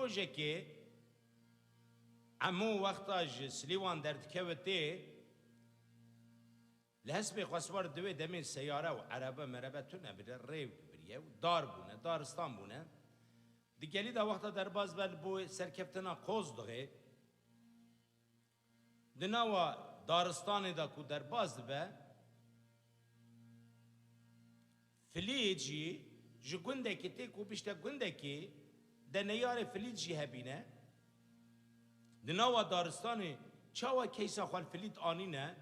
روزه که عمو وقتاج سلیوان درد کوته لحسب خسوار دوی دمین سیاره و عربه مربه تونه بره ریو بریه و دار بونه دارستان بونه دیگلی دا وقتا در باز بل بو سرکفتنا قوز دغه دناوا دارستان دا کو در باز به فلیجی جو گنده که تی کو بیشتر گنده که دنیار فلیجی هبینه دناوا دارستان چاوا کیسا خوال فلید آنینه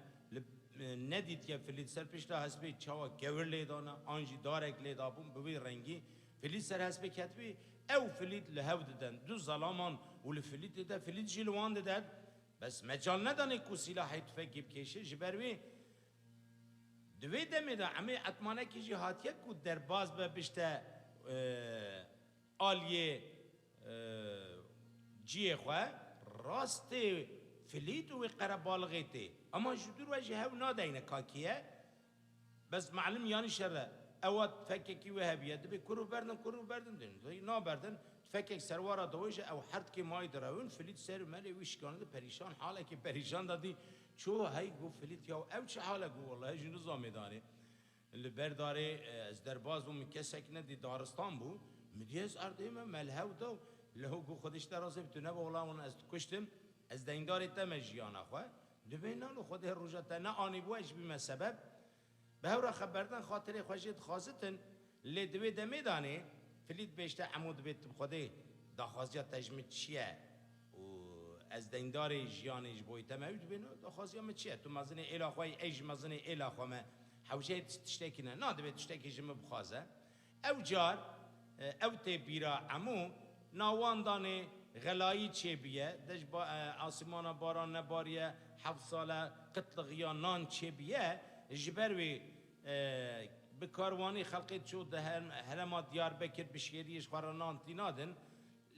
ندید که فلید سر پیشتا حسبی چاوا گور لیدانه آنجی دارک لیدابون بوی رنگی فلید سر حسبی کتبی او فلید لهو ددن دو ظلامان ول فلید ده فلید جلوان ددن بس مجال ندانه کو سلاحی تفگی بکشه جبروی دوی دمی ده همه اتمانه که جهاتیه کو در باز به بیشتر آلیه جیه خواه راست فلید و قربالغی تی اما جدور وجه هاو نادینه کاکیه بس معلوم یعنی شره اوات فککی و هبیه دبی کرو بردن دین نا بردن فکک سروارا دویش او حرد که مای دراون فلید سر ملی ویشکانه پریشان حاله که پریشان دادی چو هی گو فلید یا او چه حاله گو والله جنو زامیدانی اللي برداره از درباز و مکسک ندی دارستان بو مدیز اردیم ملهو دو لهو گو خودش درازه بتونه والله من از کشتم از دینداری تمجیان اخوه دبینا لو خود روجت نه آنی بوش بیم سبب به هورا خبردن خاطر خوشید خاصتن لدوی دمیدانی فلید بیشتر عمود بیت بخوده داخوازیات تجمید چیه و از دینداری جیانیش بویت موید بینو داخوازیات چیه تو مزنه الاخوای ایج مزنه الاخوامه حوشه تشتکی نه دبی تشتکی جمع بخوازه او جار او تی بیرا عمو ناوان دانه غلایی چه بیه دش با آسمان باران نباریه 7 ساله قتل غیان نان چه بیه جبروی به کاروانی خلقی چو ده هرما دیار بکر بشیریش خورانان تینادن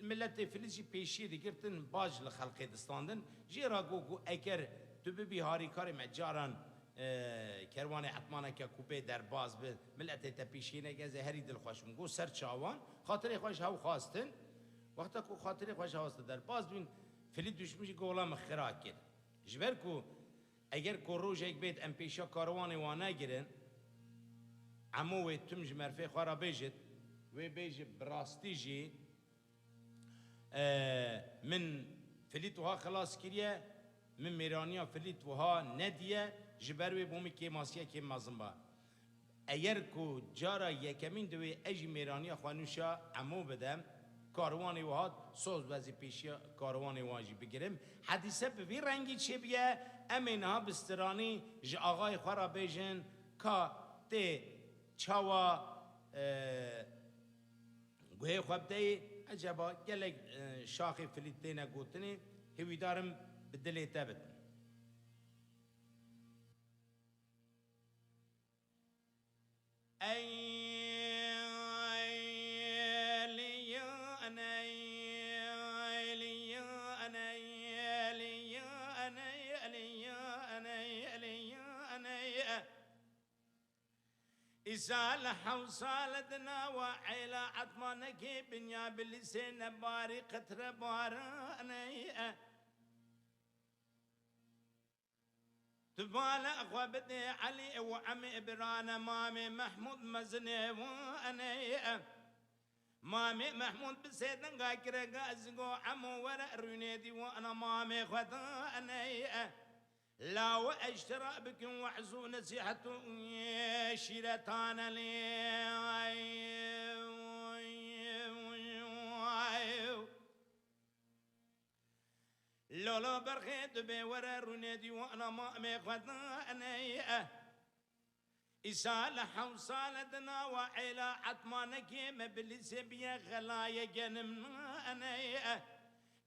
ملت فلزی پیشی دیگرتن باج لخلقی دستاندن جیرا گو اگر تو ببی هاری کاری مجاران کروان عطمانه که کوپه در باز به ملت تپیشی نگزه هری دل خوشم گو سر چاوان خاطر خوش هاو خواستن وقتا کو خاطر خوش هاوست در باز بین فلید دشمشی گولا مخراک کرد جبر کو اگر کو روز یک بیت ام پیشا کاروان وانه گیرن عمو تمج مرفه خورا بیجت و بیج براستی جی من فلید وها خلاص کریه من میرانیا فلید وها ندیه جبر و بومی که ماسیه که مازن با اگر کو جارا یکمین دوی اجی میرانیا خوانوشا عمو بدم کاروانی وهاد سوز وزی پیشی کاروانی واجی بگیرم حدیثه به وی رنگی چه بیه امینها بسترانی ج آقای خورا بیجن که تی چاوا گوه خواب دی عجبا گلک شاخی فلیتینه گوتنی هوی دارم بدلی تبتن إسالة وصالتنا وعيلة عطمانك بنيا باللسان باري قطر باراني تبالا أخوابتي علي وعمي إبرانا مامي محمود مزني وأني مامي محمود بسيدن قاكرة قازقو عمو ورا رونيدي وأنا مامي خطاني لا واشترى بكم وعزو نصيحته شيرتان لي لولا برخيت بورا رونيدي وانا ما مخداني إسالة وصالتنا وعيلة عطمانك مبلس بيا غلايا جنمنا أنا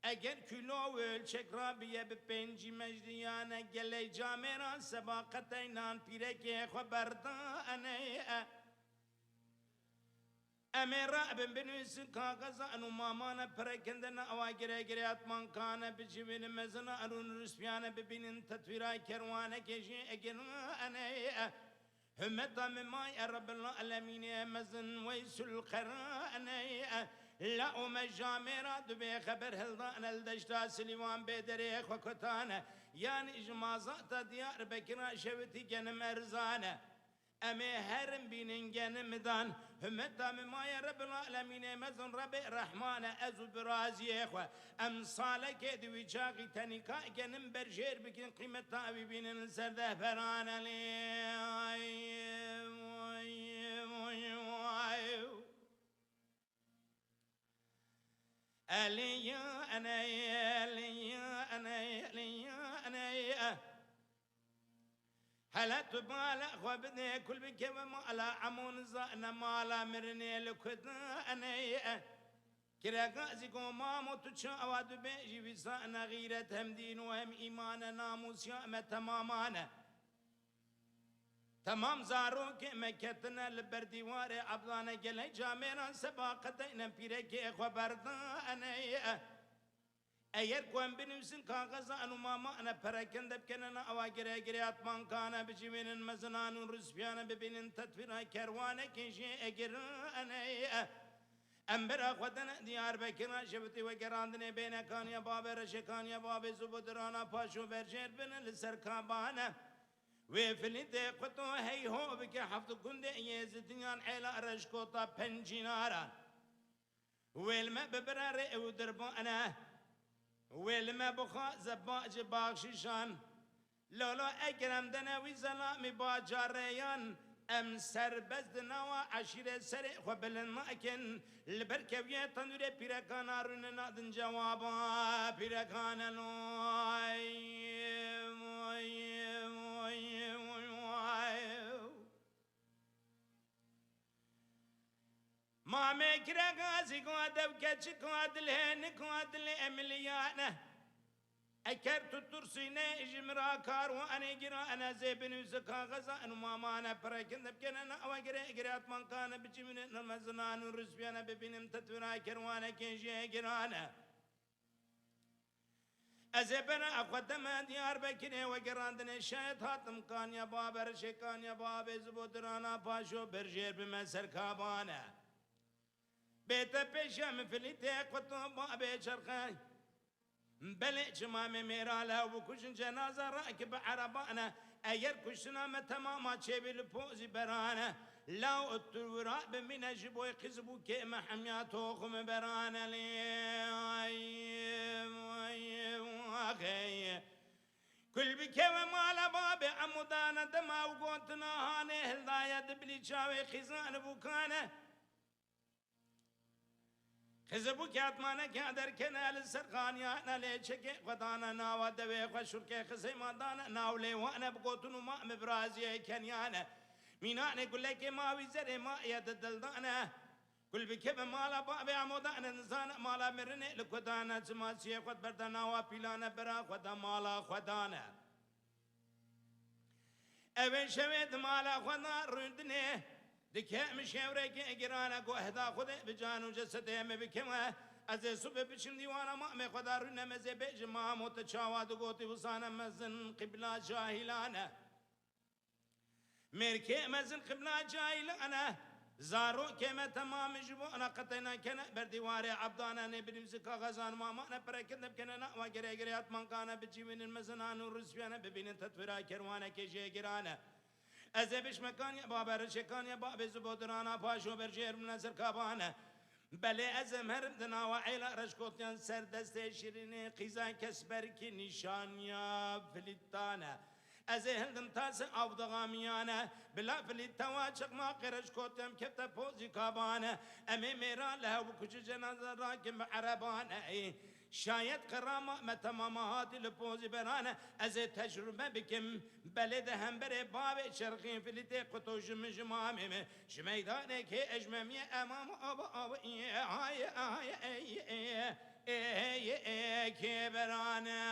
اگر کلو ولچک را بیه به پنجی مجدیانه گلی جامران سباقت اینان پیره که خبردانه امیر رابن بنویس کاغذ انو مامانا پرکندن اواگره گره اتمان کانه بجوین مزن ارون رسپیانه ببینن تطویرای کروانه کشی اگرانه همتا ممای رب العالمین مزن ویس القرانه لا أم الجامرة دبي خبر هلدان الدشتا سليوان بدريخ وكتانة يعني إجمازات ديار بكرا شوتي جنم أرزانة أمي هرم بينن جنم دان همتا مما يا رب العالمين مزن رب الرحمن أزو برازي إخوة أمصالك دوي جاغي تنكا جنم برجير بكين قيمتا أبي بينن سرده فرانا لي ألي أنا ألي أنا ألي أنا هلا تبالا خبني كل بك وما عمون زانا مالا مرني لكنا أنا كراغازي قوما متشا أواد بيجي وسانا غيرة هم دين وهم إيمان ناموس يا تمامانا تمام زارو کے میں کتنا لبردیوار عبدانا گلے جامعنا سباقتنا پیرے کے خبردانا اگر کوم بنویسن کاغذا انو ماما انا پراکندب کننا اوا گره گره اتمان کانا بجیوینن مزنانون رسپیانا ببینن تطویرها کروانا کنشی اگر انا امبرا خودنا دیار بکرنا شبتی و گراندن بین کانیا باب رشکانیا باب زبودرانا پاشو برجر بن لسرکابانا وفلنت قطو هي هو بك حفظ كند يزدنيان عيلا رشكوطا بنجينارا والما ببرار ودربانا والما بخا زباج باغششان لولا اكرم دناوي زلامي باجاريان ام سربزدنا وعشيرة سرق وبلناكن البركوية تنوري بيركانا رننا دن جوابا بيركانا لوي ما مكرا غازي قادو كتش قادل هن قادل امليانا اكرت ترسينا اجمرا كار وانا جرا انا زيبن وزكا غزا انو مامانا براكن دبكنا او جرات من كان بجمن المزنان ورسبيانا ببنم تتورا كروانا كنجي جرانا أزبنا أقدم ديار بكرة وجراندنا شايد هاتم كان يا باب رشكان يا باب زبودرانا باشو برجير بمسر كابانا بيت بيشام فليتي قطو باب شرخاي بلي جمامي ميرالا وكوشن جنازة راكب عربانا أير كوشنا متماما تشيبي لبوزي برانا لو التورا بمنا جبوي قزبو كيما حمياتو خم برانا لي كل بكيوة مالا بابي عمودانا دما وقوتنا هاني هلدايا دبلي شاوي خزان بوكانا خزبو كاتمانا كادر كنال سرخانيانا ليشكي قدانا ناوا دوي خشركي خزيما دانا ناولي وانا بقوتنو ما مبرازي كنيانا ميناني قل لك ما وزري ما يددلدانا كل بكيوة مالا بابي عمودانا نزانا مالا مرني لكودانا زماسي خد بردانا وابيلانا برا خدا مالا خدانا اوين شويد مالا خدا رندني دكه مشاورة كأجرانا قهدا خده بجانو جسده مبكمه از صبح بچم دیوانا ما مخدا رن مزه بجما متچاواد گوتی وسانا مزن قبلا جاهلانا مركي مزن قبلا جاهلانا زارو كما تمام جبو انا قطينا كنا بردوار عبدانا نبرم زكا غزان ماما انا بركتنا بكنا وغير غيرات من كان بجيبين المزنان ورسبيانا ببين تطويرا كروانا كجي جرانا ازبش مكان يا بابا رشكان يا بابا زبودرانا باشو برجير من نظر كابانا بله ازم هرم دنا وعيلا رشكوتيان سر دست شيرين قيزان كسبر كي نشان يا فليتانا ازهندم تاس افضغاميانا بلا فليتا واچق ما قرش كوتم كتا بوزي كابانا امي ميرا لها وكوش جنازة راكم عربانا شايد قرامة متمامات البوزي برانا از تجربة بكم بلد هم بري باب شرقين فليتي قطوش مجمامي شميدانك اجمامي امام ابا كبرانا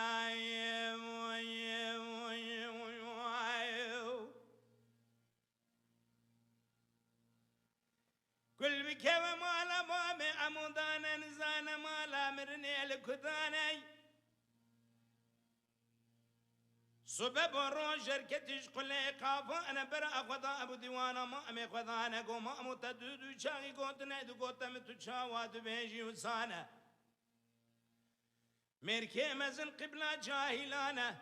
كل بكوة مالا بابي عمودانا نزانا مالا مرني الكداني سبب رو شرکتش قله قافا انا برا خدا ابو دیوانا ما امی خدا انا گو ما متدودو چاقی گوت نیدو گوتم تو چاواتو بیجی وسانه مركي مزن قبلة جاهلانة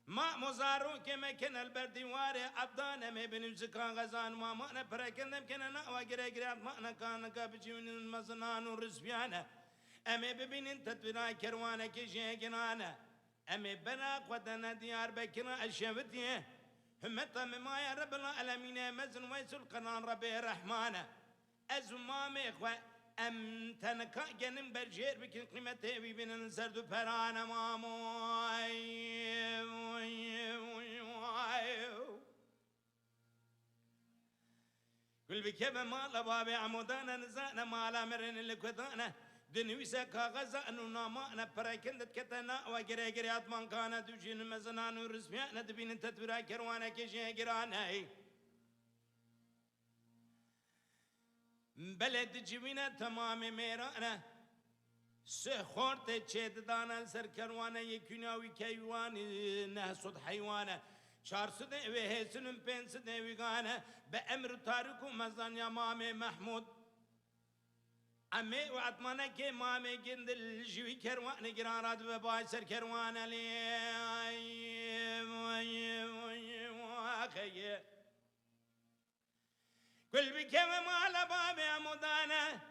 ما مزارو كما كان البردوار عبدانا ما بنمسكا غزان ما أنا بركنا كنا نأوى قريقرات ما أنا كان قابجون المزنان ورزبيانا أمي ببين انت تبنا كروانا كشيقنانا أمي بنا قدنا ديار بكنا الشفتية همتا مما يا رب العالمين مزن ويسو القرآن ربي رحمانا أزمامي إخوة ام تنکا گنم برجیر بکن قیمته بی بینن سردو پرانه ماموی کل بکب مالا بابی عمودانا نزانا مالا مرن لکودانا دنویسا کاغذانو نامانا پراکندت کتنا و گره گره اتمان کانا دوشین مزنانو رسمیانا دبین تدبرا کروانا کشی گرانه بلد جوینا تمام میرانا سخورت چید دانا سر کروانا یکوناوی کیوانی نه صد حیوانا چار صده و حسنم پین صده ویگانا به امر تارکو مزان یا مام محمود امی و عطمانا که مام گندل جوی کروان گران راد و بای سر کروانا لی كل بكم مالا بابي عمودانا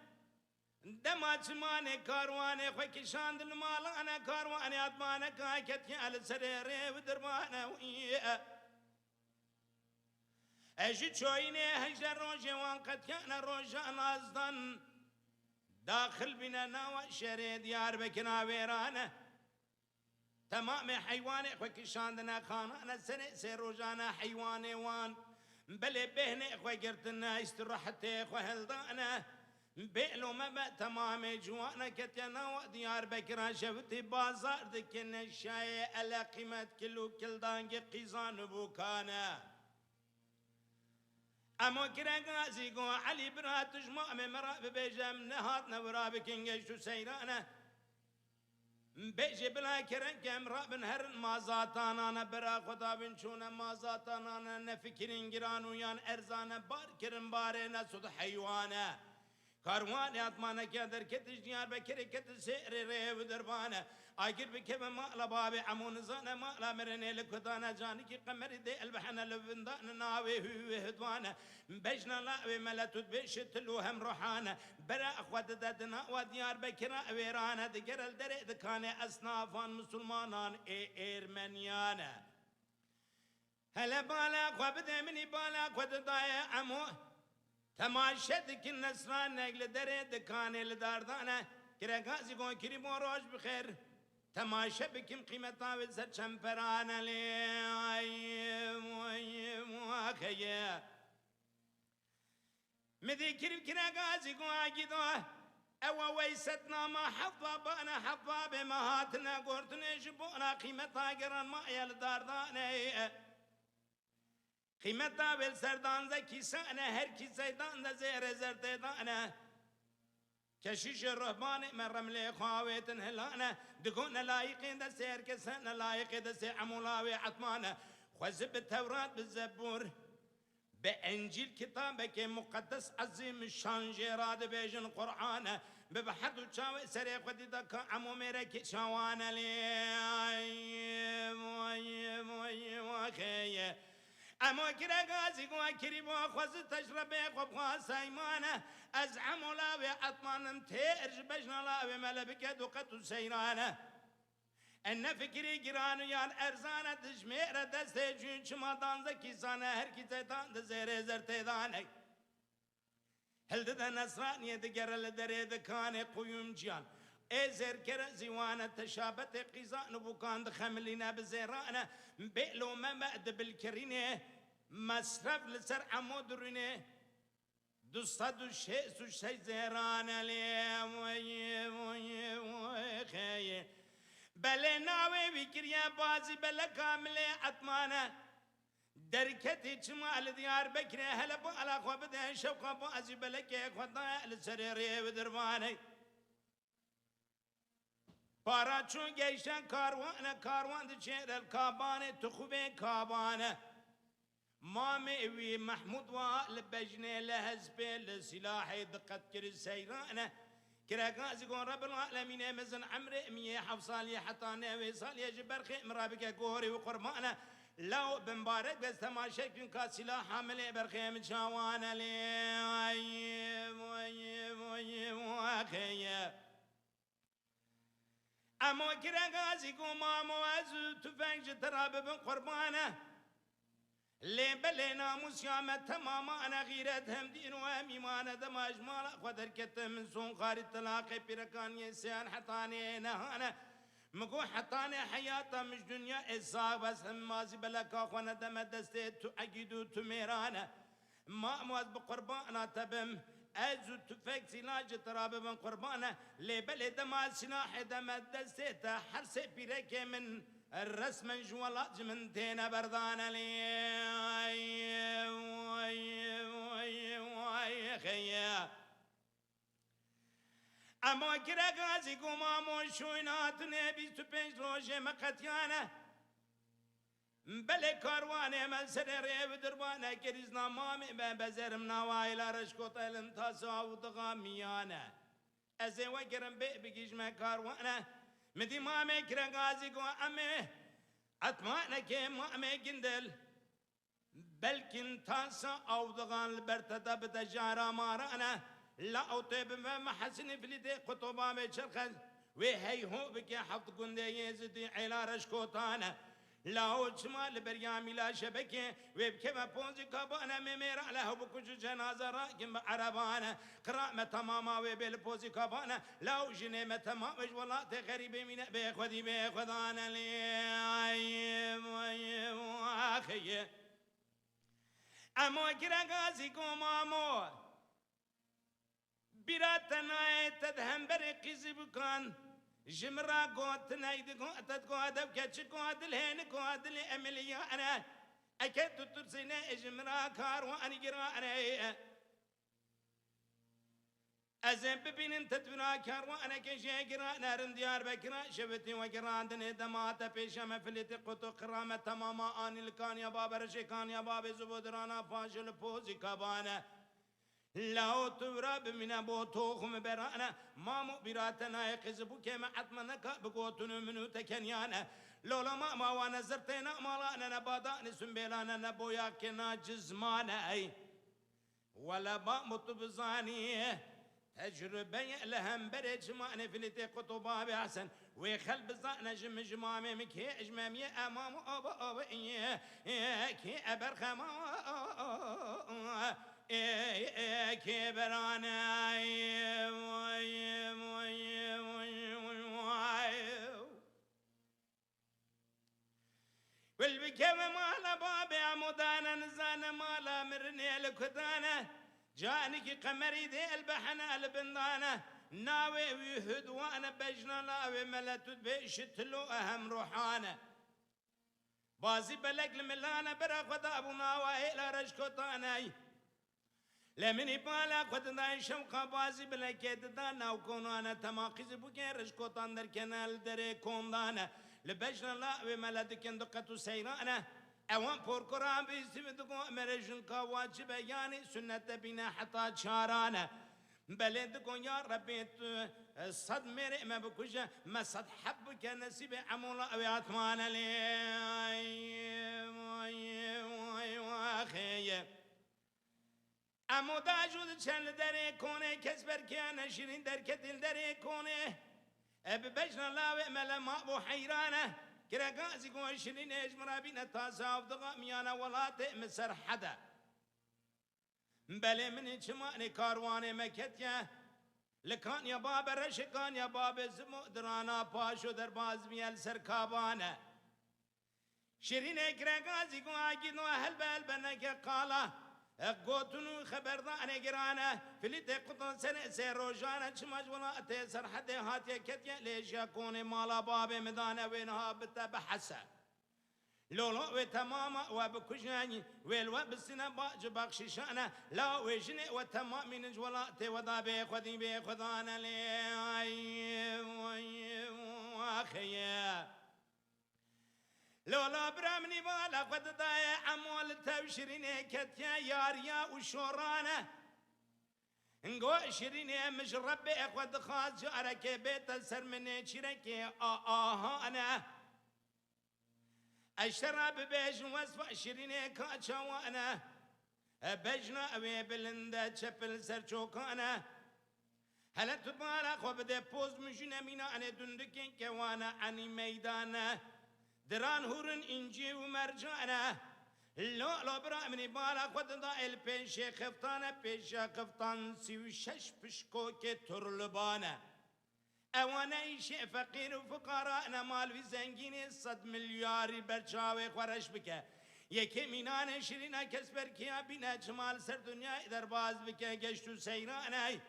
دمات ماني كارواني خوكي شاند المالا انا كارواني اطمانا كاكتي على سريري ودربانا ويا اجي تشويني هجر روجي وان قد كان روجا نازدن داخل بنا ناوى شري ديار بكنا ويرانا تمام حيواني خوكي شاندنا خانا انا سنة روجانا حيواني وان بلي بهني اخوة قرتنا استراحتي اخوة هلدانا بيلو ما تمامي جوانا كتنا وديار بكرا شفتي بازار دكنا الشاي على قيمة كيلو كل دانجي قيزان بوكانا اما كرا غازي قو علي برات جماع مراب بيجام نهاتنا ورابك انجشتو سيرانا بيجي بلا كرن كم رابن هرن ما زاتانا انا برا خدا بنشونا ما زاتانا انا نفكرين جرانو يان ارزانا بار كرن بارينا سود حيوانا كاروان اتمانا كدر كتش ديار بكري كتش سير ريو دربانا اجر بكم ما لبابي عمون زانا ما لا مرني لكدانا جاني كي قمر دي البحنا لبندان ناوي هو هدوانا بجنا لا ملتوت بشت هم روحانا برا اخوات ددنا وديار بكرا ويرانا دقر الدري دكاني اصنافان مسلمانان ارمنيانا هلا بالا اخوة بدا مني بالا اخوة دايا عمو تماشتك النصران نقل دري دكاني لداردانا كرا غازي قون كري روش بخير تماشا بكم قيمتا وزر شمپرانا لي مواخيا مذي كريم كرا غازي قون عقيدوا او ويستنا ما حظا بانا حظا بمهاتنا قرتنا شبونا قيمتا قران ما يلداردانا قيمتا بالسردان ذا كيسانا هر كيسايدان ذا زير زرتيدانا كشيش الرهبان من رملي خاويتن هلانا دقونا لايقين دا سير كسانا لايقين دا سي عمولاوي عطمانا خوزب التوراة بالزبور بانجيل كتابك مقدس عظيم الشان جيراد بيجن قرآن ببحث وشاوي سري خدي دكا عمو ميرك شوانا لي اما كرا غازي قوا كريبا خوز تجربه خو سايمانه از عمولاوي عطمان تيرج بجنا لاوي ملبك دوقت سيرانه ان فكري جيران يان ارزانه دجميره دسته جون چمادان زكي زانه هر كي زيتان دزيره زرتيدان هل ده نصرانيه دغرل دري دكان قيوم جان ازر كر زيوانه تشابت قيزان بوكان دخملينا بزيرانه بيلو ما بعد بالكرينه مصرف لسر عمود رينه دوستو شيء سو شيء زيرانه لي خي بل ناوي بكريا بازي بلا كامله عطمانه دركتي شمال ديار بكري هلا بالا خو بده شوقه بازي بلا كي خدا السريري ودرباني پارا چون گیشن کاروان ده چهر الکابانه تو خوبه کابانه مامي وي محمود والبجنة لهزبه لسلاحي دقت كر السيرانه كرا غازي قون رب العالمين مزن عمري مية حفصالي حتى نوي صالي جبرخي مرابك قوري وقربانه لو بمبارك بس تماشى كن كاسلا حامل برخي من شوانا لي اما كرا غازي قون مامو ازو تفنج تراب بن قربانه لبلي ناموس يامة تماما أنا غيرت هم دين وهم إيمان دماج مالا قدر كتم من سون خارج تلاقي بركان يسيان حطاني نهانا مقو حطاني حياتا مش دنيا إصاق بس هم مازي بلكا خوانا دم دستي تو أجدو تو ميرانا ما موز بقربانا تبم أزو تفك سلاج تراب من قربانا لبلي دماج سلاح دم دستي تحرسي بركي من الرسم جوالات من تينا بردان لي خيا اما كرا غازي قمامو شوينات نبي تبنج روجه مقتيانا بلي كاروانه من سر ريب دربانه كريزنا مامي بزرم نوايلا رشكوت الانتاسا وضغاميانا ازي وكرم بيجيش ما كاروانه مدي مامي كرا غازي قو امي اتمانا كي مامي جندل بلكن تاسا او دغان البرتدا بتجارة مارانا لا او طيب ما حسن فليدي قطبا بشرخز وهي هو بكي حفظ قندي يزدي علا رشكوتانا لا او شمال بريامي لا شبكي وبكي ما بونزي كابانا ميميرا له بكوش جنازة راكم عربانا قرامة تماما وبالبوزي كابانا لا جنيمة تمامش والله تغريبي من بيخوذي بيخوذانا لي اخي امو كرا غازي قومامو براتنا تدهم برقي زبكان جمرا قوت نايد قوت قوادب كتش قوت الهين قوت الامليا انا اكيد ترسينا جمرا كاروان جرا انا ازم ببين تتبنا كاروان كشي جرا نارن ديار بكرا شفتي وجران دن دمات بيشم فلت قطو قرامه تماما ان الكان يا باب رشكان يا باب زبودرانا فاشل فوزي كبانه لو تراب من ابو توخم برانا ما مبراتنا يقزبو كما عطمنك بقوتن منو تكنيانا لولا ما وانا زرتنا مالانا نبادا نسنبيلانا نبويا كنا جزمانا اي ولا ما مطبزاني تجربة لهم برج ما نفلتي قطبا بحسن ويخل بزانا جمامي مكي اجمامي امام ابا كي ابرخما كبرانا والبكم مالا بابي عمودانا نزانا مالا مرني لكدانا جانك قمري دي البحنا البندانا ناوي ويهد وانا بجنا لاوي ملتود بيشتلو اهم روحانا بازي بلق الملانا برا خدا ابو ناوي الى رشكوتاناي لمن يبالا قدنا شوقا بازي بلا كيدانا وكونانا تماقز بوكي رشكوتان در كنال دري كوندانا لبجنا لا وملدك اندقتو سيرانا اوان پوركران بيستفدقو امرجن كواجب يعني سنة بنا حتى شارانا بلدكو يا ربي صد مرئ ما بكوشا ما صد حبك نسيب عمولا وياتمانا لي امو داجود چند دره کنه کس برکیانه شیرین در کتل دره کنه ببجنا لاوه ملما بو حیرانه كرا قاسي قوي شرين اجمرا بينا تاسا وفدقا ميانا ولاته مسر حدا بلي من چماني كارواني مكتيا لكان يا باب رشكان يا باب زمو درانا پاشو در باز ميال سركابانا شرين كرا قاسي قوي جنو هل بنك قالا قوتنو خبردان جرانا فليت قطن سنة سيروجانا شماج ولا تيسر حد هاتي كتيا ليش يكون مالا باب مدانا وينها بتبحثا لولو وتماما وبكشاني ويلو بسنا باج بخششانا لا وجني وتمام من ولا تودابي خدي بخدانا لي واخيه لولا برامني بالا قد ضايع عمول تبشريني كتيا ياريا وشورانه نقو شريني مش ربي قد خاز جارك بيت السرمني شركي انا الشراب بيج وصف شريني كاتشا وانا بجنا ابي بلندا تشبل سرچوكانا هلا تبارك وبدي بوز مجنا مينا انا دندكين كوانا عني ميدانا دران هورن انجي ومرجانا لو برا مني بارك وددا البيش خفتانا بيش خفتان سيو شش بشكو كترلبانا اوانا ايشي فقير وفقراء مال في زنجيني 100 مليار برچاوي خورش بك يكي مينان شرينا كسبر كيا بينا جمال سر دنيا ادر باز بك گشتو سيرانا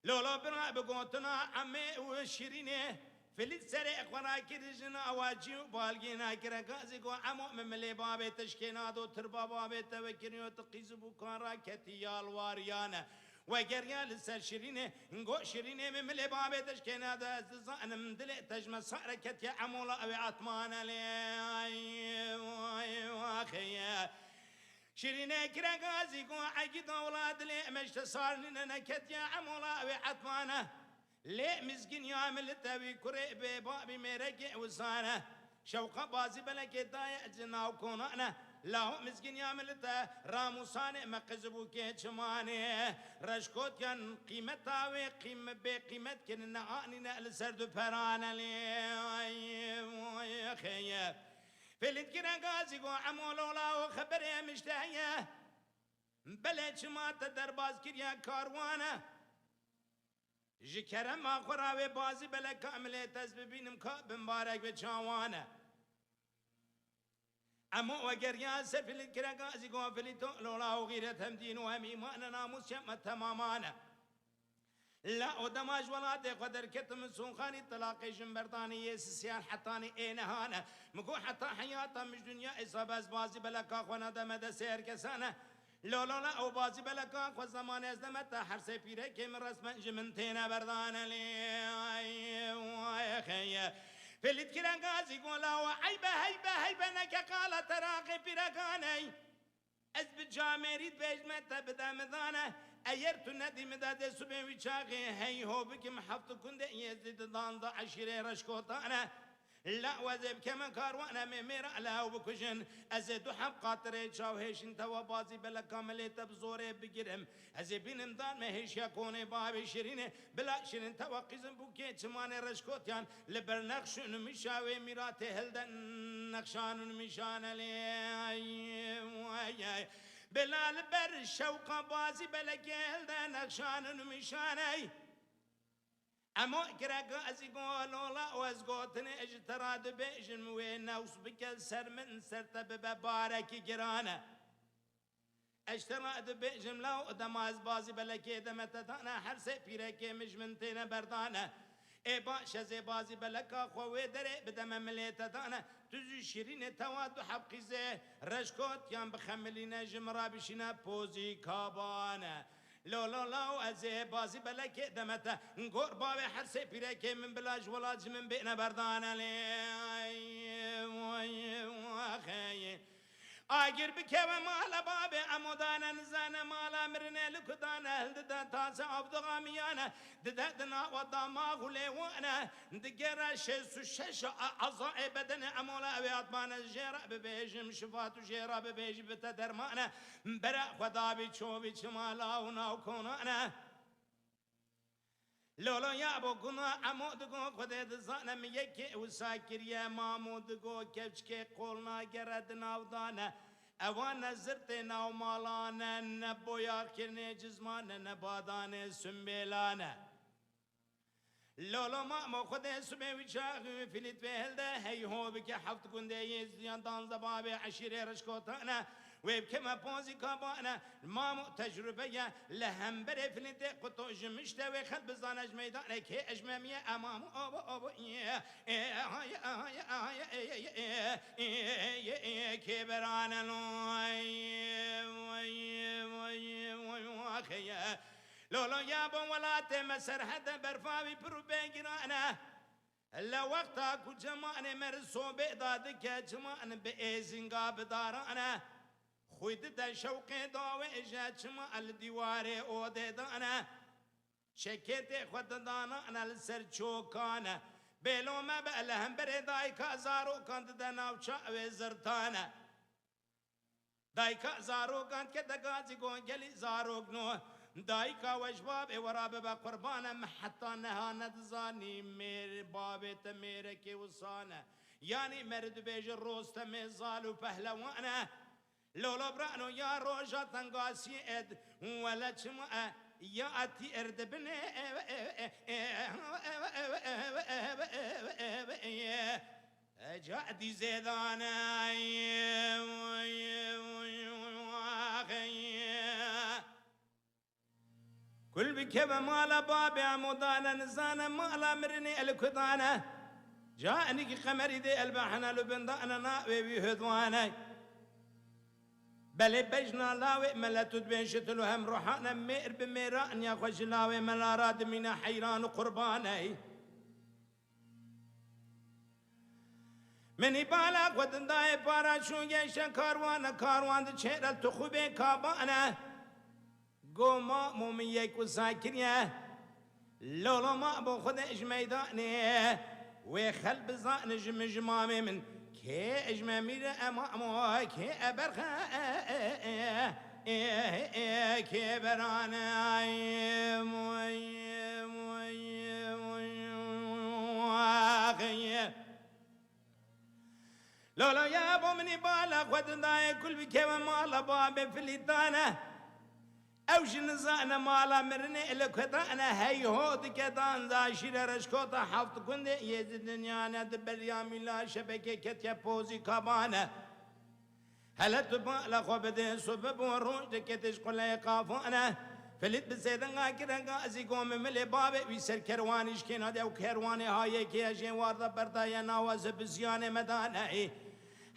لولو برا بقوتنا عمي وشريني فلت سرع قراكي رجنا اواجي وبالغينا كرقازي قو عمو مملي بابي تشكينادو تربا بابي توكريو تقيز بوكارا كتيال واريانا وقريا لسا شريني نقو شريني مملي بابي تشكينادو ازدزان مدلي تجمع صار كتيا عمولا اوي عطمانا لي واخيا شريني كرقازي قو عقيد اولاد لي مشت صارني كتيا عمولا اوي عطمانا ليه مسكين يعمل تبي كري بابي مرقع وصانه شوقه بازي بلكي دايع جناو كونانا لا مسكين يعمل تا راموسانه مقزبو كي شمانه رشكوت كان قيمتها وقيمة بقيمة كن نعاني نقل سرد فرانا لي يا خيه فلت كنا غازي قو عمولو لا وخبريه مشتهيه بلد ما تدرباز كريا كاروانه جكرم ما خراوي بازي بلا كاملة تسببينم كاب مبارك بچاوانه امو وقريان سفل الكرقازي قوفلي لولا وغيرة هم دين وهم ايمان ناموس شمة تمامانه لا ودماج ولادي قدر كتم سونخاني طلاقي جنبرداني يسسيان حطاني اينهانه مكو حتى حياتا مش دنيا اصاباز بازي بلا كاخوانا دمد سير كسانه لا او بازي بلكا خو زمان از دمت حرس پیره که من رسما جمنتینا بردان لی خيه فلت كرا غازي قولا وعيبه هيبه نك قال تراقي بيرغاني از بجامريد بجمت بدا مدانه ايرت ندي مداد سبي وچاغي هي هو بكم حفظ كند يزيد دان عشيره رشكوتانه لا وذب كما كاروانا ميرا لا وبكشن ازيد حب قاطري شاوهيش انت وبازي بلا كاملة تبزوري بجرم ازيبين دار ما هيش يكوني بابي شيرين بلا شيرين توقيزن بوكي تماني رشكوتيان لبرنخشن مشاوي ميراتي هلدن نخشان مشان لي بلا البر شوق بازي بلا هلدن نخشان مشاني امو كراغا ازيغولولا وازغوتني اجتراد بيجن وين وصبك سر من سرت ببارك جرانا اجتراد بيجن لو دماز بازي بلكي دمتتانا حرسي بيركي مجمنتين بردانا ايبا شزي بازي بلكا خوي دري بدم مليتتانا تزي شيرين تواد حبقي زي رشكوت يام بخملينا جمرا بشينا بوزي كابانا لا ازي بازي بلكي دمتا نقور بابي حرسي بيركي من بلاج ولاج من بينا بردانا لي اجر بكي ومالا بابي عمودانا نزانا مالا مرنا لكدانا هلددا تاسا عبدغاميانا ددادنا وداماغو ليوانا دقيرا شيسو شش اعضاء بدن عمولا اوي عطبانا جيرا ببيجم شفاتو جيرا ببيج بتدرمانا برا خدابي چوبي چمالا وناوكونانا لولا يا ابو كنا عمود گو خدد زانا ميكي وساكر يا مامود گو كبچكي قولنا گرد ناودانا اوانا زرتنا ومالانا نبويا كرني جزمانا نبادانا سنبيلانا لولا ما خده سمي وشاغي فيلت بهلده هي هو بك حفت كنده يزيان دان زبابي عشيري رشكوتانا وبكما بوزي كابانا مامو تجربة لهم بري فلنتي قطو جمشتا وخد بزانج ميدان كي اجمامية امامو ابو كبرانا لولا يابو ولا تمسر حدا برفاوي برو بيقرانا الا وقتا کو جمان مرسو بإداد که جمان بإزنگا بدارانا خوید دا شوق داوه اجا چما الدیوار اوده دانا شکت خود دانا انا لسر چوکانا بلو ما بألهم بردائی که زارو کند دا ناوچا و زرطانا دائی که زارو کند که دگازی گون گلی زارو گنو دائی که وجباب ورابه با قربانا محطا نها ندزانی میرے بابے تا میرے کی وصانا یعنی مرد بیج روز تا میزالو پہلوانا لولو برانو یا روجا تنگاسی اد ولا چما یا اتی ارد بنه جادی زیدانا كل بكبا مالا بابي عمودانا نزانا مالا مرني الكدانا جاءني قمري دي البحنا لبندانا ناوي بيهدوانا بلي بجنا لاوي ملا تدبين شتلو هم روحانا مير بميران يا خوش لاوي ملا راد منا حيران قرباني مني بالا قدن داي بارا شو يشا كاروان دي چهرل تخوبي كابانا گو ما مومی کو ساکریه لولا ما ابو خود اج میدانه و خلب زان جمامي من كي اجمع مير امامو كي ابرخه كي برانا لولا يا ابو مني بالا خد داي كل بكي مالا باب فليتانه اوش نزانا مالا مرني لكدانا هي هود كدان زاشير رشكوتا حفظ كند يزد دنيانا دبريا ملا شبكة كتيا بوزي كابانا هلا تبالا خوبدين سبب وروج دكتش قلا يقافانا فلت بسيدنا كرنگا ازي قوم ملي بابي ويسر كروانيش كنا ديو كرواني هاي كي اجين واردا بردايا ناواز بزيان مدانا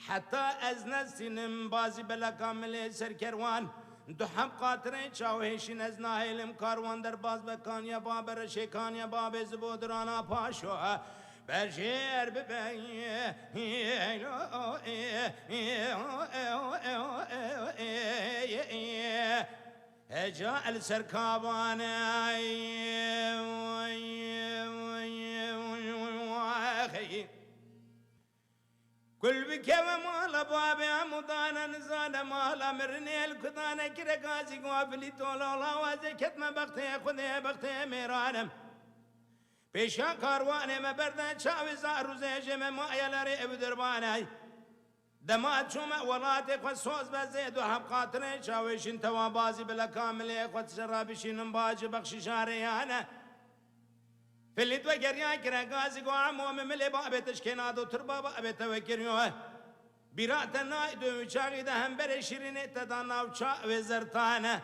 حتى ازنا سنم بازي بلا كامل سر كروان دو هم قاطرين چاوهشين از ناهلم کاروان در باز بکان یا باب رشکان یا باب زبودرانا پاشو برشیر جاء السركابان كل بكيما مالا بابي عمودانا نزانا مالا مرني الكدانا كرقازي قوافلي طولولا وازي كتما بغتي خذي بغتي ميرانم بيشا كارواني ما بردان شاوي زارو زيجي ما يلاري ابدرباناي دمات شوما ولاتي خود سوز بزيدو حب قاترين شاويشين توابازي بلا كاملي خود شرابشين مباجي بخشي شاريانا في اللي توقريان كرا قازي قو عمو مملي بابي تشكينادو تربا بابي توقريوه برات النايدو وشاقي ده هم بري شيريني تدانا وشاق وزرطانا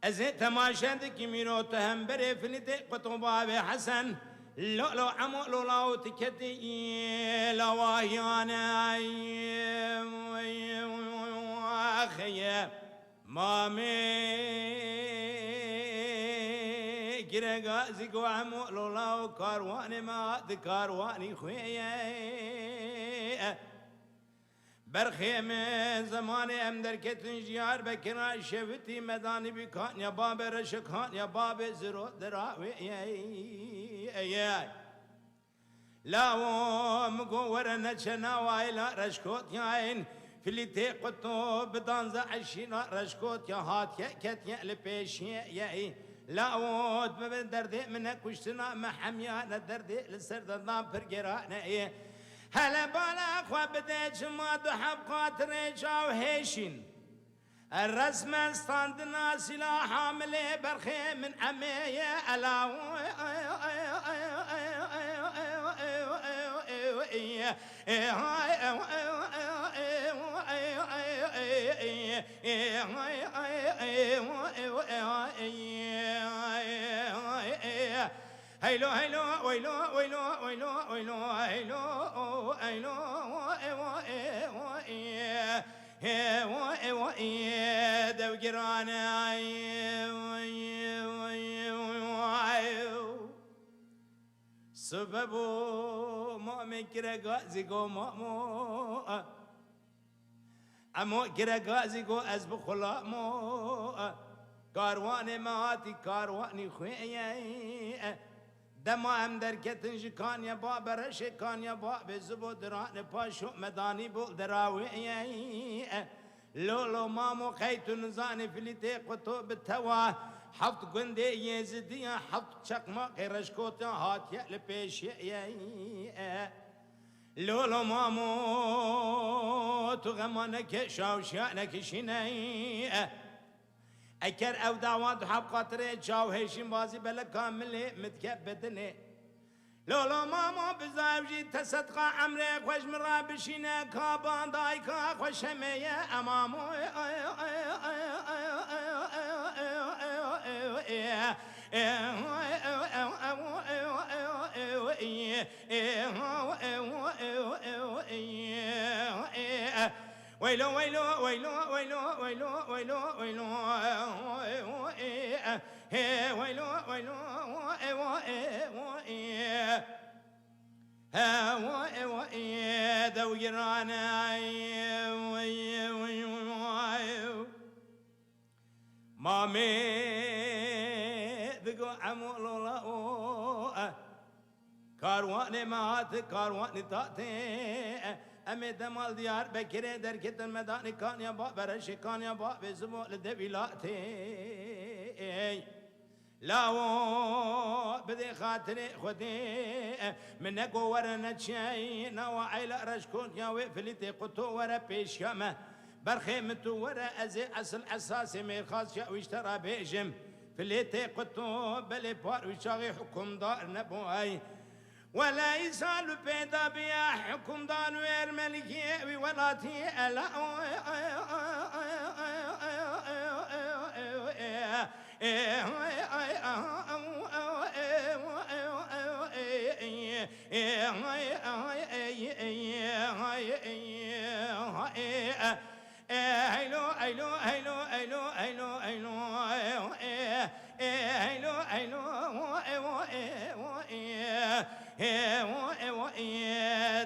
ازي تماشاند كمينو تهم بري فلتي قطو بابي حسن لو عمو لو تكتي لواهيانا اخي مامي كرقازي قوامو لولاو كارواني ما كارواني خويا برخيم زماني امدر كتن جيار بكنا شفتي مداني بكان يا باب رشكان يا باب زرو دراوي لا مقورنا شنا وايلا رشكوت ياين فليتي قطو بدانزا عشينا رشكوت يا هات يا كت يا لبيش يا لا ود ما دردي منك وشتنا ما حميانا دردي لسرد الضام برقرانا هلا بالا خوا بديش ما دحب قاتري جاو هيشين الرسم استاندنا سلاح حاملي برخي من عمية ألا هيلو هيلو ويلو ويلو ويلو ويلو هيلو هيلو دو جرانا سببو مؤمن كرا غازي قو مؤمو امو كرا غازي قو ازب خلامو كارواني ماتي كارواني خويا دما هم دركتن جكان يا باب رش كان يا باب زبو دران باشو مداني بول دراوي لولو مامو خيت نزاني فليتي قطو بالتوا حفظ قندي يزديا حفظ شقما قرشكوتا هات يا لبيش يا لولو مامو تغمانك شاوشانك شناي اكر او دعوات حب قطره جاو هشيم بازي بلا كامل متكبدني لولو ماما بزاوجي تصدق عمري خوش مرابشينا كابان دايكا خوش همية امامو ويلو ويلو ويلو ويلو ويلو ويلو ويلو ويلو ويلو دويرانا مامي بقو عمول الله كارواني مات كارواني تاتي امي دمال ديار بكري دركت المداني كان يا با برش كان يا با بزمو لدبيلاتي لاو بدي خاطري خدي منك ورنا شي نوا عيل رشكون يا وفلتي قطو ورا بيش يما برخيمتو ورا ازي اصل اساسي مير خاص واشترى بيجم فلتي قطو بلي بار وشاغي حكم دار نبوي ولا يزال بيدا بيا حكم دار وير ملكي ولاتي الا هيلو هيلو هيلو هيلو هيلو هيلو هيلو هيلو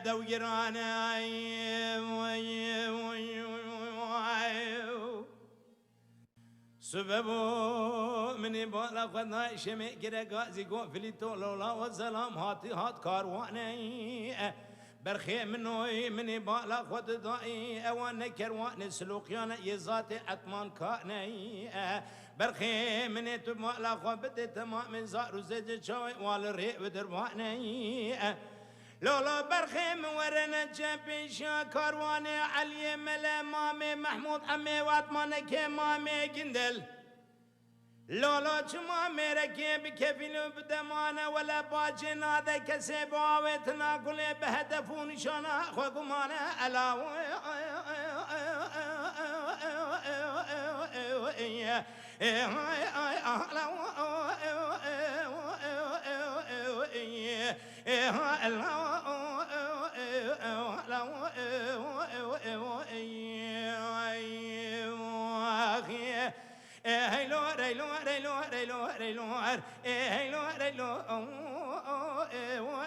دويرانا سببو مني بالا خدنا شمي كده غازي قو فليتو لولا والسلام هاتي هات كارواني برخي منوي مني بالا خد دائي اوان كروان سلوكيانا يزاتي اتمان كاني برخي مني تبالا خبت تمام زارو زيد شوي والري ودرباني لولا برخي مورنا جبيشا كارواني علي ملا مامي محمود امي واتمانك مامي قندل لولا چما میره که بکفیلو بدمانه ولا باجنا ده کسی باوتنا کلی به هدف و نشانه خوگمانه علاوه هيلو هيلو هيلو هيلو هيلو هيلو هيلو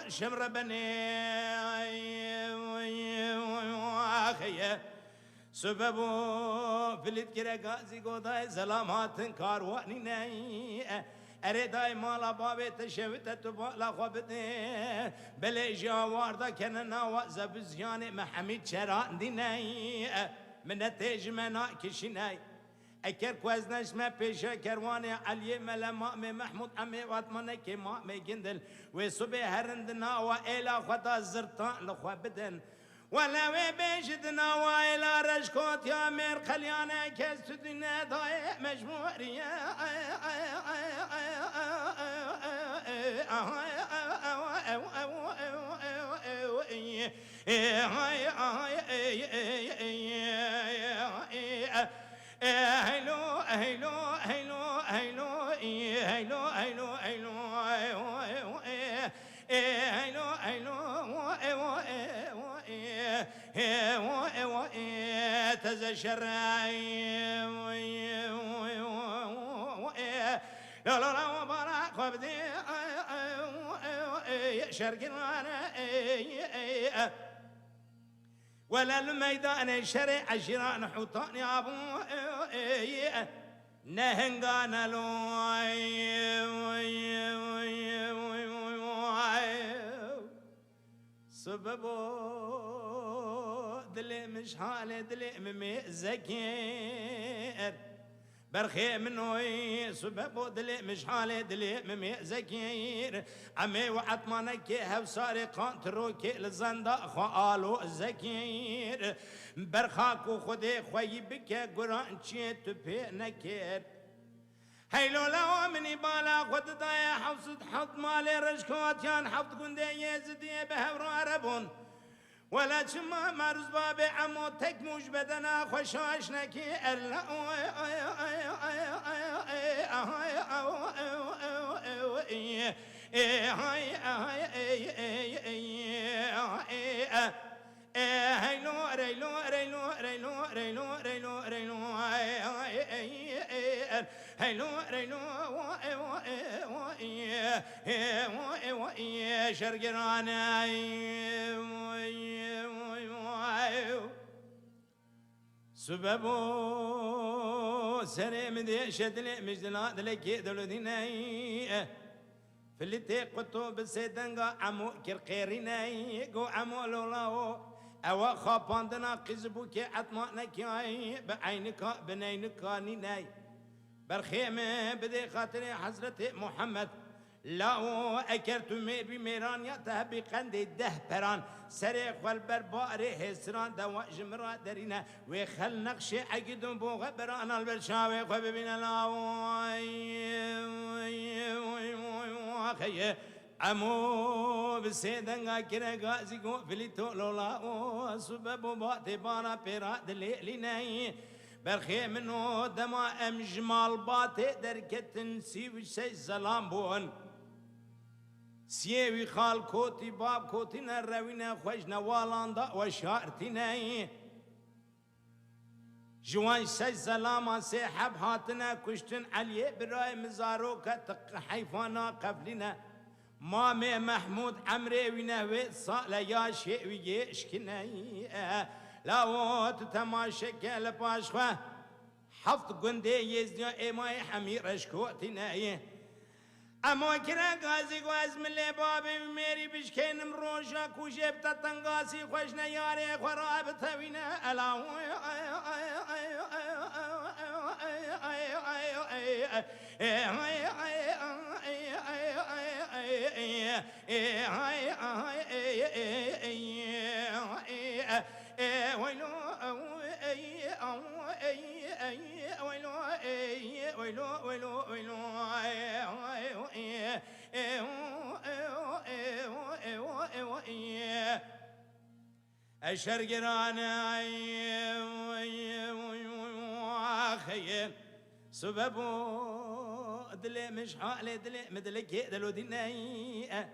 شمر بني خيه سببو فلت كره غازي غداي سلامات كارواني ناي ارداي مالا بابي تشوت تبالا خبته بل جواردا كننا وزبزيان محمد شراندي ناي من تجمنا كشناي اکر کوزنش ما پیشا کروانی علی ملا مام محمود امی واتمانه که مام گندل و صبح هرندنا و ایلا خدا زرطان لخوا بدن ولا و بیشدنا و ایلا رشکوت یا میر خلیانه که سدنه دای مجموعی هيلو هيلو هيلو هيلو هيلو هيلو هيلو هيلو هيلو تزشر لا لا لا وبراك وبدي شرقنا ولا الميدان شرع عشران حوطان يا ابو نهنغانا سببو دلي مش حالي دلي ممي زكير برخي منوي سببو دلي مش حالي دلي ممي زكير عمي وعطمانك هفصاري قانتروكي لزندا خوالو زكير برخاكو خدي خوي بك قران چي تبي نكير هيلو لو مني بالا خد ضايا حفظت حط مالي رشكوت يان حفظ قندي يزدي بهور عربون ولا شما مرز بابي عمو تكموش بدنا خوشاش نكي ألا هيلو ريلو ريلو ريلو ريلو ريلو ريلو هيلو ريلو شرقرانا سببو سري مدي شدلي مجدنا دلكي دلوديناي في اللي تقطو بالسيدنغا عمو كرقيريناي قو عمو لولاو أوا خاباندنا قزبوكي عطمانكي بعينك بنينك نيناي برخيمة بدي خاطري حضرة محمد لاو اكرت مير بميران يتهبي قندي ده بران سريخ والبرباري هسران دوا جمرا درينا ويخل نقشي عقدون بوغ بران البرشاوي خببنا لاو خيه عمو بسيدنغا كرا غازي قو فليتو لولا سبب باتي بانا بيرا دلي لناي برخي منو دما ام جمال باتي دركتن سيوش سي سلام بون سيوي خال كوتي باب كوتي نروينا خوشنا والاندا وشارتنا جوان سي سلاما سيحب هاتنا كشتن علي براي مزاروكا تق حيفانا قبلنا مامي محمود عمري ونهوي صالة يا شيء ويشكنا لا تتماشك لباشخه حفظ قندي يزني إماي حمير أشكوتنا أما كنا غازي غاز من اللي بابي ميري بشكين مروشا كوشيب تتنغاسي خوشنا ياري خراب توينا ألا الشرقرانا خير سببو دلي مش حالي دلي مدلكي دلو ديناي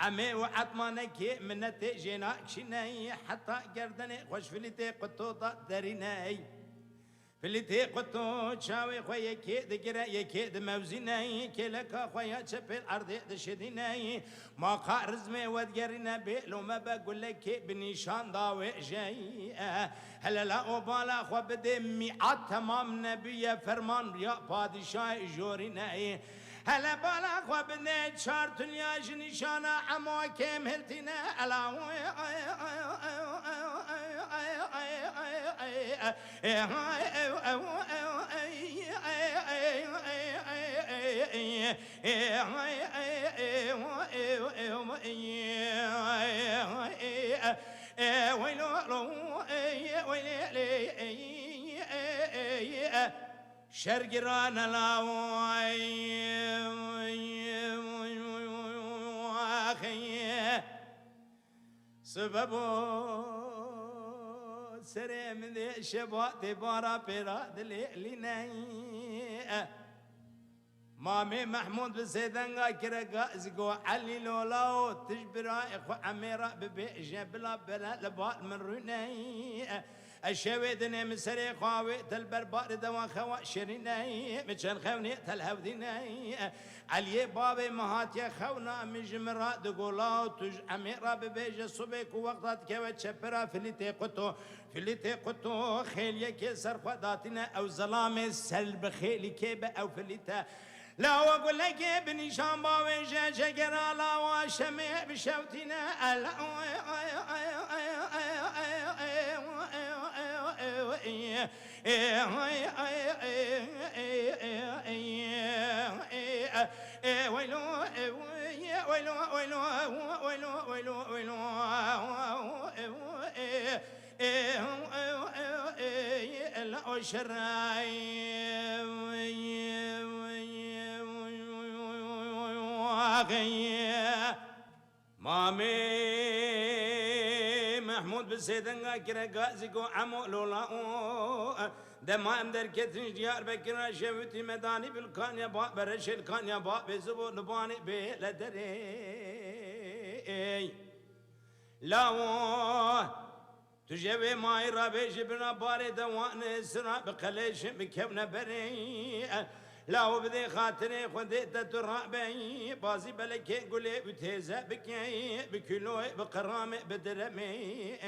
عمي وعطمانكي من نتيجينا كشناي حتى قردني خوش فلتي قطوطة داريناي فلتي قطو تشاوي خويا كي دقرا يكي دموزيناي كيلكا خويا تشبي الارض دشديناي ما قارز مي ودقرنا بيلو ما بقول لك بنيشان ضاوي جاي هلا لا أبالا خو بدي ميعاد تمام نبي فرمان يا بادشاي جوريناي هلا بالا خو بدي شارت الياج نشانا عمو كيم هلتنا الا شرقرانا لاوي سببو سري من ذي شباتي بارا بيرا دلي لناي مامي محمود بسيدنغا كرقا زقو علي لولاو تجبرا اخو عميرا ببي جبلا بلا لبال من رناي الشويدني من سري خاوي تلبر بارد وخوا شريني مشان خوني تلهوديني علي بابي مهات يا خونا مجمرا دقولا تج اميرا ببيج صبيك وقتات كوي تشبرا فليتي قطو خيلي كي سرخوا داتنا او ظلام سلب خيلي كيبه او فليتا لا واقول لك ابني شامبا وجا شجرا لا وشمي بشوتنا لا ويلو ويلو ويلو ويلو ويلو ويلو لا شراي مامي محمود بسيدنغا كرا غازيكو عمو لولا دمائم در كتنش ديار بكرا شفتي مداني بالكان يا با برش الكان يا با بزبو نباني بلدري لا تجيبي ماي رابيش بنا باري دوان سرا بقليش بكبنا بري لا وبدي خاطري خدي تترابي بازي بلكي قولي بتيزا بكي بكيلوي بقرامي بدرمي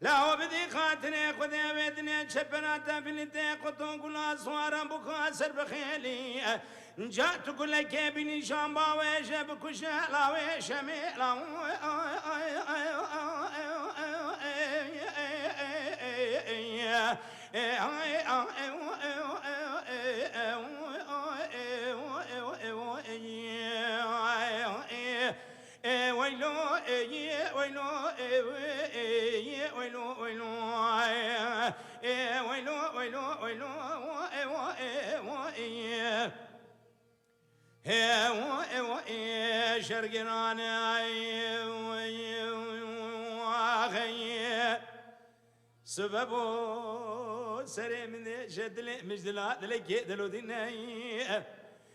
لا وبدي خاطري خدي بدني شبناتا بلتي قطون قلا صوارا بكا سر بخيلي جات تقول لك بني شامبا ويش بكشا لا ويش لا ويلو ويلو ويلو ويلو ويلو ويلو ويلو شرقنا سببو سري من شدلي مجدلات لكي دلو ديني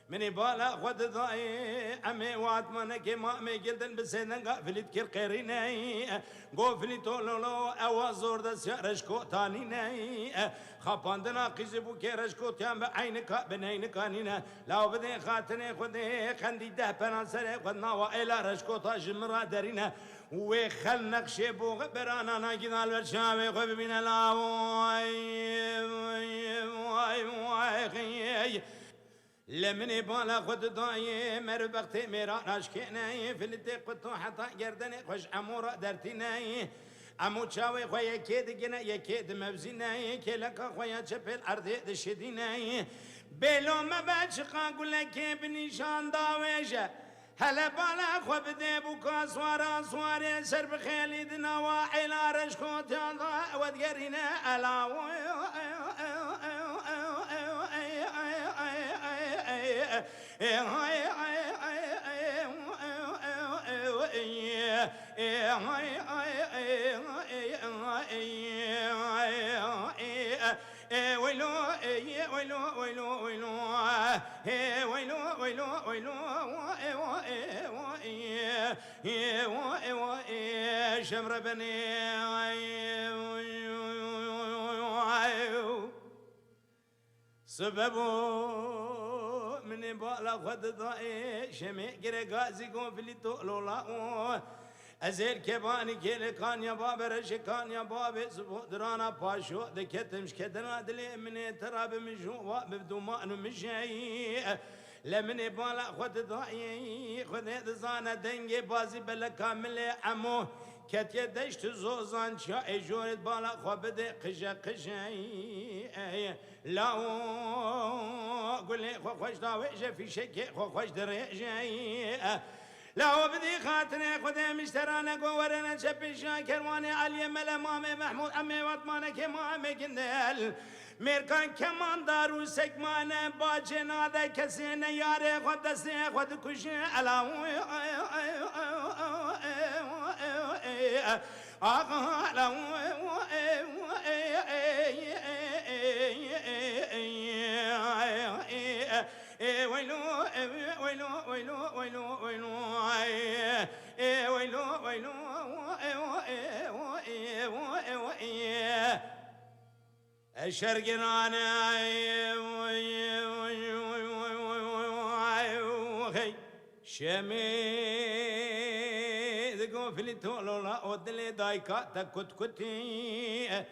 مني بالا خود ضاي امي واتمانا كما امي قلدن بسيدن قافلت كير قيريني قوفلي تولولو اوا زور دا سيارشكو تانيني خاباندنا قيزبو كيرشكو تيام بعينك بنينك انينا لو بدي خاطني خودي خندي ده بنانسري خدنا وإلا رشكو تاج مرا دارينا وخل نقشي بو غبرانا ناقض البرشاوي خب من الواي لمن بالا خد ضاي مربختي ميرا راشكيناي في الدي قطو حتى قردني خوش عمورا درتيناي عمو شاوي خويا كيد جنا يكيد مبزيناي كلك خويا شبل ارضي دشديناي بلو ما باشقا قول لك ابني شان داويشه هلا بالا خو بدي بوكا سوارا سر بخيلي دنا الى رشكوت يا ودقرينا الا ويلو ويلو ويلو ويلو ويلو ويلو ويلو شمر بني سببو من بالا خد ضاي شمي قرقازي قوم في اللي تقلولا ازير كباني كيل كان يا باب رش كان يا باب زبو درانا باشو دكتمش كدنا دلي من تراب مجوا ببدو ما انو مشي لمن بالا خد ضاي خد زانا دنگي بازي بلا كامل عمو كتيا دشت زوزان شا اجورت بالا خو بده قجا لا قولي خو خوش داوي في شكي خو خوش دري لا بدي خاطري خذي مشترانا قورنا شبي شاكر واني علي ملا مامي محمود امي وطمانا كما امي كندل ميركان كمان دارو سكمانا باجنا دا كسينا ياري خود دسي خود كشي الا ويلو ويلو ويلو ويلو ويلو ويلو ويلو الشرقنا شميد قوفلي تولولا ودلي دايكا تكت كتي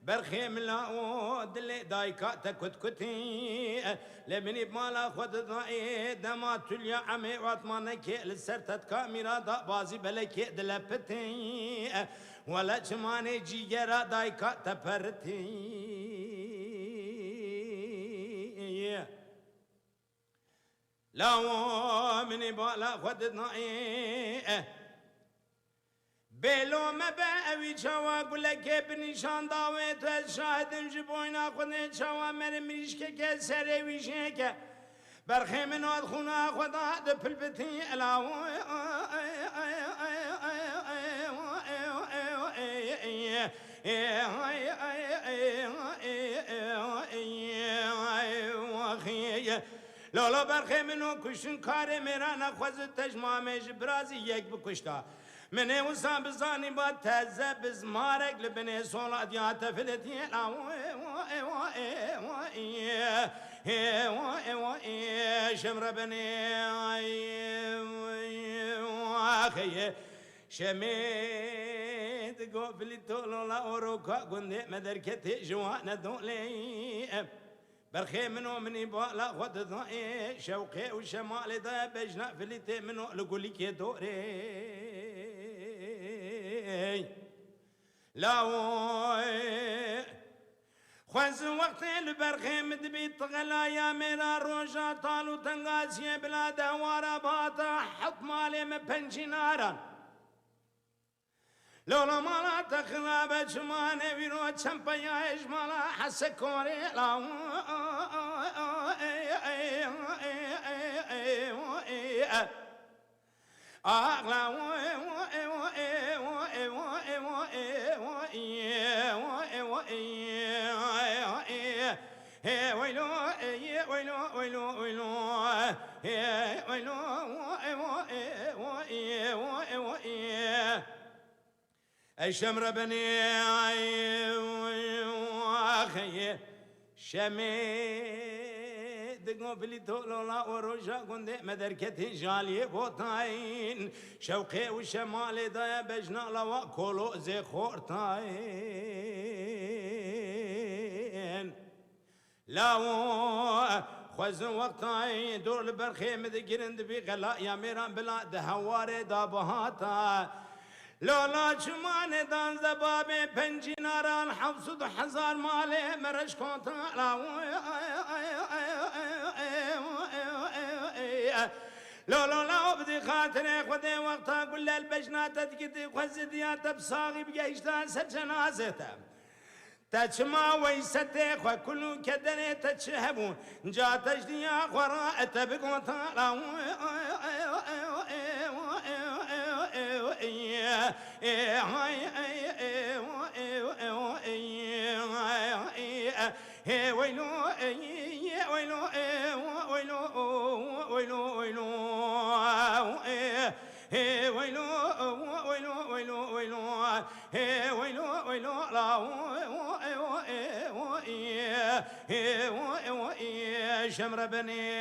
برخيم لا ودلي دايكا تكت كتي لمني بمالا خود ضاي دما تليا عمي واتمانك لسرتت كاميرا دا بازي بلك دلبتي ولا جماني جيجرا دايكا تبرتي لا مني بالا خود ضاي بلو مباوي جوا قولك بنشان داوت الشاهد جبوينا خودن جوا مرميش که سری ویشه که برخی من خونه خدا دپل بتی الاو لالا برخی منو کشن کار میرا نخواز تجمامش برازی یک بکشتا منه وسام بزاني با تزه بزمارك لبني صولات يا تفلتي شمر بني شميت قوفلي تولولا وروكا قندي مدركتي جوانا دولي برخي منو مني بالا خد ضاي شوقي وشمالي ضاي بجنا فليتي منو لقولك يا دوري لا خوز وقت البرخي مدبي طغلا يا ميرا روجا طالو تنغاسي بلا دوارا باتا حط مالي مبنجي نارا لولا مالا تخراب جماني ويرو تشمبا يا اجمالا حسكوري لا الشمر بني خي شمي دقوا في لولا وروجا قندي مدركتي جالي بوطاين شوقي وشمالي ضايا بجنا لوا كولو زي خورتاين لاو خوزن وقتاين دور البرخي مدقرند بغلا يا ميران بلا دهواري دابهاتا لولا جمان دان زبابي بنجي ناران حفظ حزار مالي مرش كونتا لولا لا بدي خاطري خدي وقتها قول البجنات تقدي خزديات بصاغي بقيشتان سجنازتها تجمع ويستي خو كل كدني تشهبون جا تجديا خراء تبقون طالعون ويلو ويلو ويلو ويلو ويلو ويلو ويلو ويلو ويلو ويلو ويلو لا شمر بني